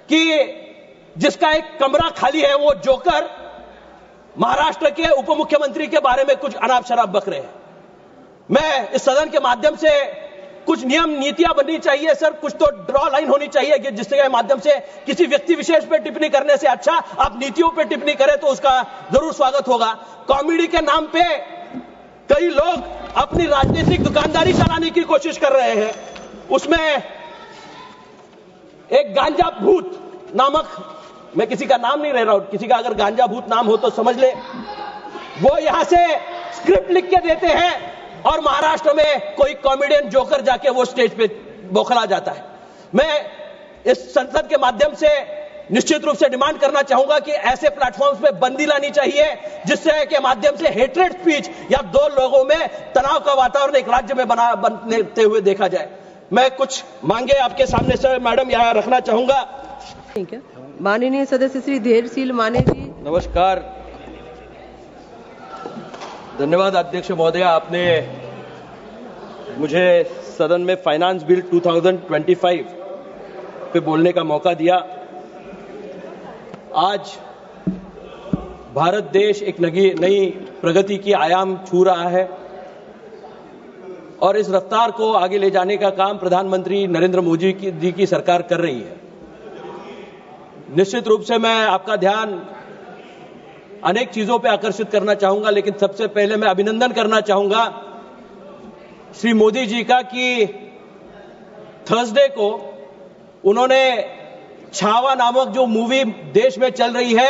कि जिसका एक कमरा खाली है वो जोकर महाराष्ट्र के उप मुख्यमंत्री के बारे में कुछ अनाप शराब बक रहे हैं। मैं इस सदन के माध्यम से कुछ नियम नीतियां बननी चाहिए सर, कुछ तो ड्रॉ लाइन होनी चाहिए कि जिसके माध्यम से किसी व्यक्ति विशेष पे टिप्पणी करने से अच्छा आप नीतियों पे टिप्पणी करें तो उसका जरूर स्वागत होगा। कॉमेडी के नाम पे कई लोग अपनी राजनीतिक दुकानदारी चलाने की कोशिश कर रहे हैं। उसमें एक गांजा भूत नामक, मैं किसी का नाम नहीं ले रहा हूं, किसी का अगर गांजा भूत नाम हो तो समझ ले, वो यहां से स्क्रिप्ट लिख के देते हैं और महाराष्ट्र में कोई कॉमेडियन जोकर जाके वो स्टेज पे बौखला जाता है। मैं इस संसद के माध्यम से निश्चित रूप से डिमांड करना चाहूंगा कि ऐसे प्लेटफॉर्म्स पे बंदी लानी चाहिए जिससे के माध्यम से हेट्रेड स्पीच या दो लोगों में तनाव का वातावरण एक राज्य में बनते हुए देखा जाए। मैं कुछ मांगे आपके सामने सर मैडम यहां रखना चाहूंगा। ठीक है, माननीय सदस्य श्री धैर्यशील माने जी। नमस्कार, धन्यवाद अध्यक्ष महोदय, आपने मुझे सदन में फाइनेंस बिल 2025 पे बोलने का मौका दिया। आज भारत देश एक नई प्रगति की आयाम छू रहा है और इस रफ्तार को आगे ले जाने का काम प्रधानमंत्री नरेंद्र मोदी जी की सरकार कर रही है। निश्चित रूप से मैं आपका ध्यान अनेक चीजों पे आकर्षित करना चाहूंगा, लेकिन सबसे पहले मैं अभिनंदन करना चाहूंगा श्री मोदी जी का कि थर्सडे को उन्होंने छावा नामक जो मूवी देश में चल रही है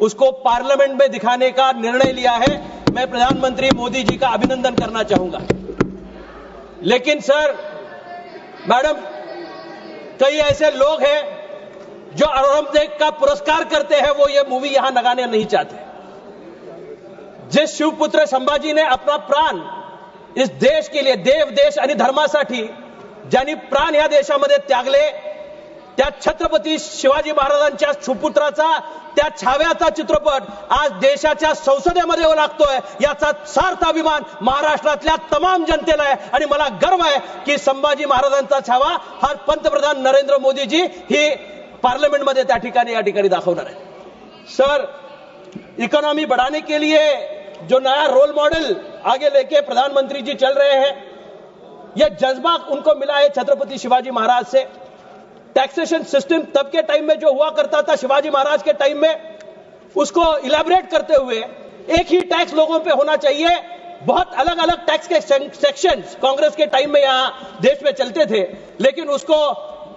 उसको पार्लियामेंट में दिखाने का निर्णय लिया है। मैं प्रधानमंत्री मोदी जी का अभिनंदन करना चाहूंगा। लेकिन सर मैडम, कई ऐसे लोग हैं जो औरंगजेब का पुरस्कार करते हैं, वो ये मूवी यहां लगाने नहीं चाहते। जिस शिवपुत्र संभाजी ने अपना प्राण इस देश के लिए, देव देश आणि धर्मासाठी ज्यांनी प्राण या देशामध्ये त्यागले, त्या छत्रपती शिवाजी महाराजांच्या सुपुत्राचा, त्या छाव्याचा चित्रपट आज देशाच्या संसदेमध्ये लागतोय, याचा सार्थ अभिमान महाराष्ट्रातल्या तमाम जनतेला आहे। आणि मला गर्व आहे की संभाजी महाराजांचा छावा हा पंतप्रधान नरेंद्र मोदीजी ही पार्लियामेंट में त्या ठिकाणी दाखवणार है। सर, इकोनॉमी बढ़ाने के लिए जो नया रोल मॉडल आगे लेके प्रधानमंत्री जी चल रहे हैं, यह जज्बा उनको मिला है छत्रपति शिवाजी महाराज से। टैक्सेशन सिस्टम तब के टाइम में जो हुआ करता था शिवाजी महाराज के टाइम में, उसको इलैबोरेट करते हुए एक ही टैक्स लोगों पे होना चाहिए। बहुत अलग अलग टैक्स के सेक्शंस कांग्रेस के टाइम में यहां देश में चलते थे, लेकिन उसको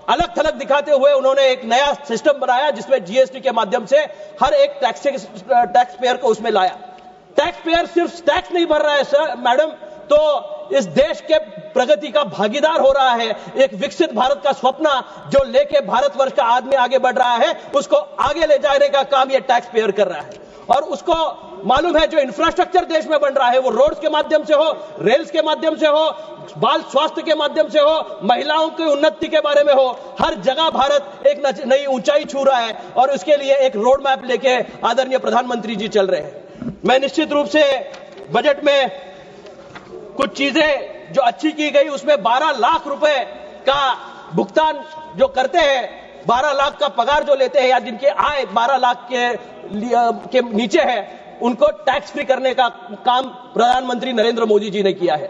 अलग थलग दिखाते हुए उन्होंने एक नया सिस्टम बनाया जिसमें जीएसटी के माध्यम से हर एक टैक्स पेयर को उसमें लाया। टैक्स पेयर सिर्फ टैक्स नहीं भर रहा है सर मैडम, तो इस देश के प्रगति का भागीदार हो रहा है। एक विकसित भारत का स्वप्न जो लेके भारतवर्ष का आदमी आगे बढ़ रहा है, उसको आगे ले जाने का काम ये टैक्स पेयर कर रहा है। और उसको मालूम है जो इंफ्रास्ट्रक्चर देश में बन रहा है, वो रोड्स के माध्यम से हो, रेल्स के माध्यम से हो, बाल स्वास्थ्य के माध्यम से हो, महिलाओं की उन्नति के बारे में हो, हर जगह भारत एक नई ऊंचाई छू रहा है और उसके लिए एक रोड मैप लेके आदरणीय प्रधानमंत्री जी चल रहे हैं। मैं निश्चित रूप से बजट में कुछ चीजें जो अच्छी की गई, उसमें 12 लाख रुपए का भुगतान जो करते हैं, 12 लाख का पगार जो लेते हैं या जिनकी आय 12 लाख के नीचे है, उनको टैक्स फ्री करने का काम प्रधानमंत्री नरेंद्र मोदी जी ने किया है।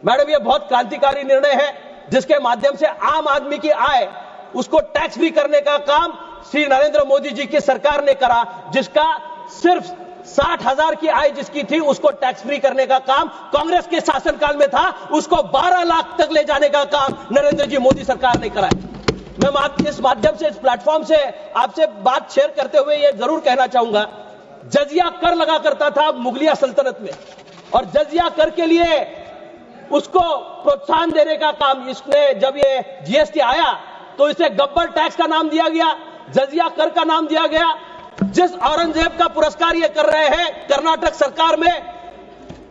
मैडम, यह बहुत क्रांतिकारी निर्णय है जिसके माध्यम से आम आदमी की आय उसको टैक्स फ्री करने का काम श्री नरेंद्र मोदी जी की सरकार ने करा। जिसका सिर्फ 60,000 की आय जिसकी थी उसको टैक्स फ्री करने का काम कांग्रेस के शासनकाल में था, उसको 12 लाख तक ले जाने का काम नरेंद्र जी मोदी सरकार ने करा है। मैं इस माध्यम से, इस प्लेटफॉर्म से आपसे बात शेयर करते हुए यह जरूर कहना चाहूंगा, जजिया कर लगा करता था मुगलिया सल्तनत में, और जजिया कर के लिए उसको प्रोत्साहन देने का काम इसने, जब ये जीएसटी आया तो इसे गब्बर टैक्स का नाम दिया गया, जजिया कर का नाम दिया गया। जिस औरंगजेब का पुरस्कार ये कर रहे हैं कर्नाटक सरकार में,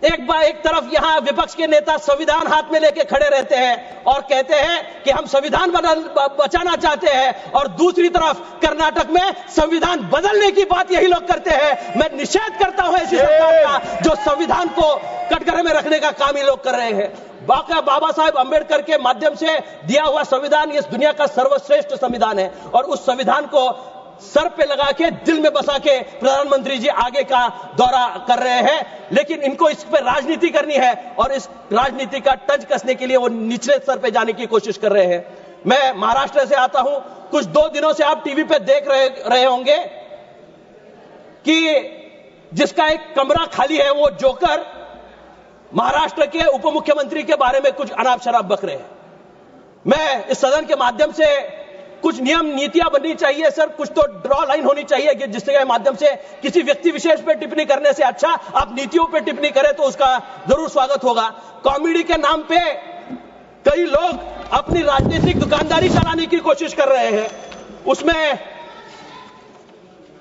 एक तरफ यहां विपक्ष के नेता संविधान हाथ में लेके खड़े रहते हैं और कहते हैं कि हम संविधान बचाना चाहते हैं, और दूसरी तरफ कर्नाटक में संविधान बदलने की बात यही लोग करते हैं। मैं निषेध करता हूं ऐसी सरकार का जो संविधान को कटघरे में रखने का काम ये लोग कर रहे हैं। बाबा साहेब अंबेडकर के माध्यम से दिया हुआ संविधान इस दुनिया का सर्वश्रेष्ठ संविधान है और उस संविधान को सर पे लगा के दिल में बसा के प्रधानमंत्री जी आगे का दौरा कर रहे हैं, लेकिन इनको इस पे राजनीति करनी है और इस राजनीति का टच कसने के लिए वो निचले स्तर पे जाने की कोशिश कर रहे हैं। मैं महाराष्ट्र से आता हूं, कुछ 2 दिनों से आप टीवी पे देख रहे होंगे कि जिसका एक कमरा खाली है वो जोकर महाराष्ट्र के उप मुख्यमंत्री के बारे में कुछ अनाप शराब बक रहे हैं। मैं इस सदन के माध्यम से कुछ नियम नीतियां बननी चाहिए सर, कुछ तो ड्रॉ लाइन होनी चाहिए कि जिसके माध्यम से किसी व्यक्ति विशेष पे टिप्पणी करने से अच्छा आप नीतियों पे टिप्पणी करें तो उसका जरूर स्वागत होगा। कॉमेडी के नाम पे कई लोग अपनी राजनीतिक दुकानदारी चलाने की कोशिश कर रहे हैं। उसमें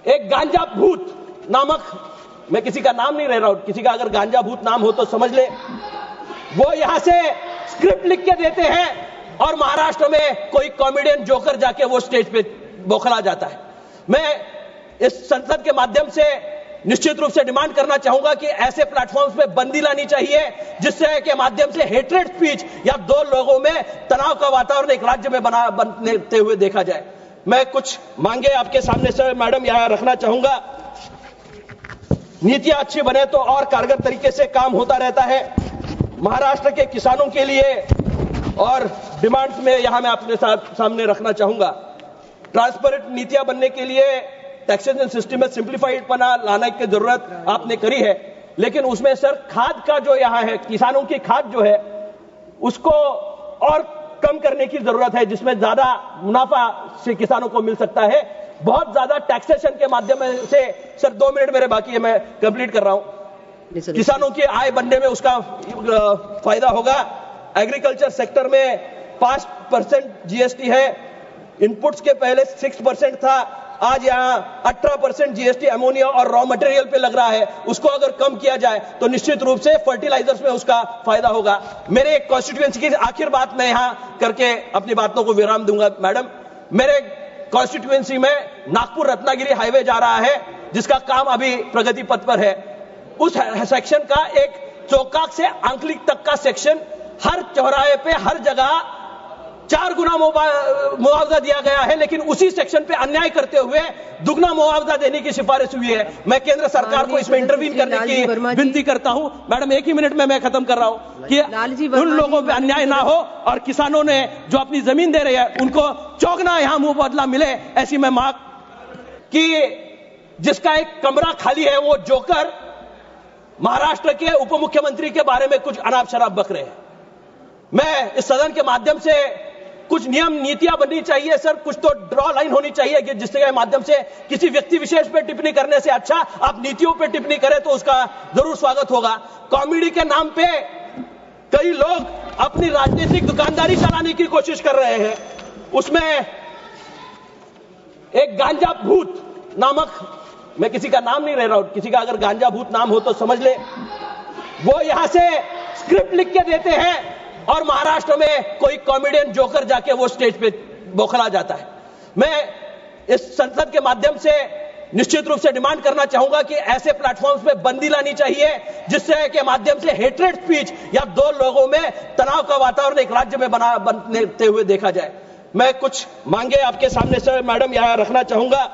एक गांजा भूत नामक, मैं किसी का नाम नहीं ले रहा हूं, किसी का अगर गांजा भूत नाम हो तो समझ ले, वो यहां से स्क्रिप्ट लिख के देते हैं और महाराष्ट्र में कोई कॉमेडियन जोकर जाके वो स्टेज पे बौखला जाता है। मैं इस संसद के माध्यम से निश्चित रूप से डिमांड करना चाहूंगा कि ऐसे प्लेटफॉर्म्स पे बंदी लानी चाहिए जिससे के माध्यम से हेट्रेड स्पीच या 2 लोगों में तनाव का वातावरण एक राज्य में बनते हुए देखा जाए। मैं कुछ मांगे आपके सामने से मैडम यहां रखना चाहूंगा। नीतियां अच्छी बने तो और कारगर तरीके से काम होता रहता है। महाराष्ट्र के किसानों के लिए और डिमांड्स में यहां मैं अपने सामने रखना चाहूंगा। ट्रांसपेरेंट नीतियां बनने के लिए टैक्सेशन सिस्टम में सिंप्लीफाइड पना लाने की जरूरत आपने करी है, लेकिन उसमें सर खाद का जो यहां है, किसानों की खाद जो है उसको और कम करने की जरूरत है, जिसमें ज्यादा मुनाफा से किसानों को मिल सकता है। बहुत ज्यादा टैक्सेशन के माध्यम से सर 2 मिनट मेरे बाकी है, मैं कंप्लीट कर रहा हूं। किसानों की आय बढ़ने में उसका फायदा होगा। एग्रीकल्चर सेक्टर में 5% जीएसटी है, इनपुट्स के पहले 6% था, आज यहां 18% जीएसटी अमोनिया और रॉ मटेरियल पे लग रहा है। उसको अगर कम किया जाए तो निश्चित रूप से फर्टिलाइजर्स में उसका फायदा होगा। मेरे कॉन्स्टिट्यूएंसी की आखिर बात मैं यहां करके अपनी बातों को विराम दूंगा। मैडम, मेरे कॉन्स्टिट्यूएंसी में नागपुर रत्नागिरी हाईवे जा रहा है जिसका काम अभी प्रगति पथ पर है। उस सेक्शन का एक चौकाक से आंकलिक तक का सेक्शन, हर चौराहे पे हर जगह 4 गुना मुआवजा दिया गया है, लेकिन उसी सेक्शन पे अन्याय करते हुए दुगना मुआवजा देने की सिफारिश हुई है। मैं केंद्र सरकार को इसमें इंटरवीन करने की विनती करता हूं। मैडम 1 ही मिनट में मैं खत्म कर रहा हूं कि उन लोगों पे अन्याय ना हो और किसानों ने जो अपनी जमीन दे रहे हैं उनको चौगना यहां मुंह बदला मिले, ऐसी मैं मांग कि जिसका एक कमरा खाली है वो जोकर महाराष्ट्र के उप मुख्यमंत्री के बारे में कुछ अनाप शराब बक रहे हैं। मैं इस सदन के माध्यम से कुछ नियम नीतियां बननी चाहिए सर, कुछ तो ड्रॉ लाइन होनी चाहिए कि जिसके माध्यम से किसी व्यक्ति विशेष पे टिप्पणी करने से अच्छा आप नीतियों पे टिप्पणी करें तो उसका जरूर स्वागत होगा। कॉमेडी के नाम पे कई लोग अपनी राजनीतिक दुकानदारी चलाने की कोशिश कर रहे हैं। उसमें एक गांजा भूत नामक, मैं किसी का नाम नहीं ले रहा हूं, किसी का अगर गांजा भूत नाम हो तो समझ ले, वो यहां से स्क्रिप्ट लिख के देते हैं और महाराष्ट्र में कोई कॉमेडियन जोकर जाके वो स्टेज पे बौखला जाता है। मैं इस संसद के माध्यम से निश्चित रूप से डिमांड करना चाहूंगा कि ऐसे प्लेटफॉर्म्स पे बंदी लानी चाहिए जिससे के माध्यम से हेट्रेड स्पीच या 2 लोगों में तनाव का वातावरण एक राज्य में बनते हुए देखा जाए। मैं कुछ मांगे आपके सामने से मैडम यहां रखना चाहूंगा।